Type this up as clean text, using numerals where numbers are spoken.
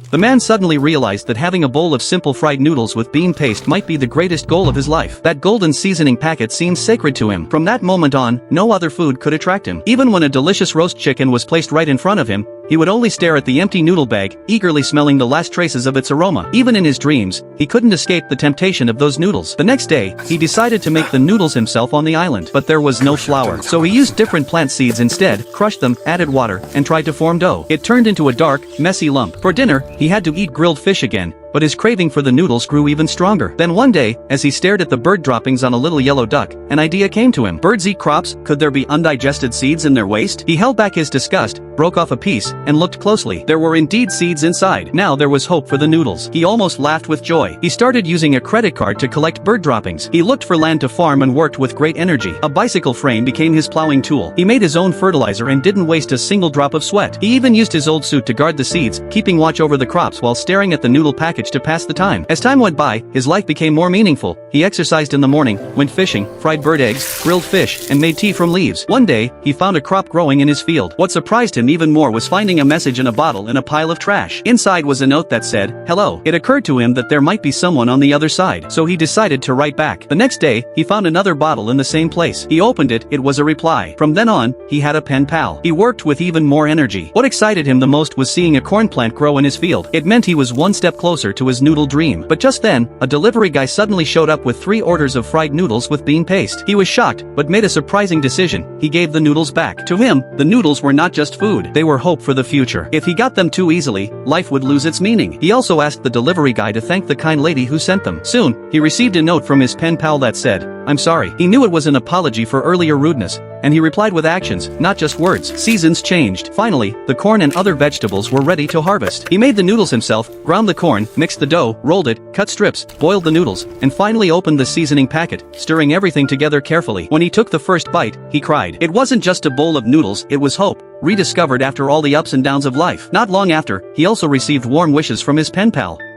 The man suddenly realized that having a bowl of simple fried noodles with bean paste might be the greatest goal of his life. That golden seasoning packet seemed sacred to him. From that moment on, no other food could attract him. Even when a delicious roast chicken was placed right in front of him, he would only stare at the empty noodle bag, eagerly smelling the last traces of its aroma. Even in his dreams, he couldn't escape the temptation of those noodles. The next day, he decided to make the noodles himself on the island. But there was no flour, so he used different plant seeds instead, crushed them, added water, and tried to form dough. It turned into a dark, messy lump. For dinner, he had to eat grilled fish again, but his craving for the noodles grew even stronger. Then one day, as he stared at the bird droppings on a little yellow duck, an idea came to him. Birds eat crops, could there be undigested seeds in their waste? He held back his disgust, broke off a piece, and looked closely. There were indeed seeds inside. Now there was hope for the noodles. He almost laughed with joy. He started using a credit card to collect bird droppings. He looked for land to farm and worked with great energy. A bicycle frame became his plowing tool. He made his own fertilizer and didn't waste a single drop of sweat. He even used his old suit to guard the seeds, keeping watch over the crops while staring at the noodle package to pass the time. As time went by, his life became more meaningful. He exercised in the morning, went fishing, fried bird eggs, grilled fish, and made tea from leaves. One day, he found a crop growing in his field. What surprised him even more was finding a message in a bottle in a pile of trash. Inside was a note that said, "Hello." It occurred to him that there might be someone on the other side, so he decided to write back. The next day, he found another bottle in the same place. He opened it, it was a reply. From then on, he had a pen pal. He worked with even more energy. What excited him the most was seeing a corn plant grow in his field. It meant he was one step closer to his noodle dream. But just then, a delivery guy suddenly showed up with 3 orders of fried noodles with bean paste. He was shocked, but made a surprising decision. He gave the noodles back. To him, the noodles were not just food, they were hope for the future. If he got them too easily, life would lose its meaning. He also asked the delivery guy to thank the kind lady who sent them. Soon, he received a note from his pen pal that said, "I'm sorry." He knew it was an apology for earlier rudeness, and he replied with actions, not just words. Seasons changed. Finally, the corn and other vegetables were ready to harvest. He made the noodles himself, ground the corn, mixed the dough, rolled it, cut strips, boiled the noodles, and finally opened the seasoning packet, stirring everything together carefully. When he took the first bite, he cried. It wasn't just a bowl of noodles, it was hope, rediscovered after all the ups and downs of life. Not long after, he also received warm wishes from his pen pal.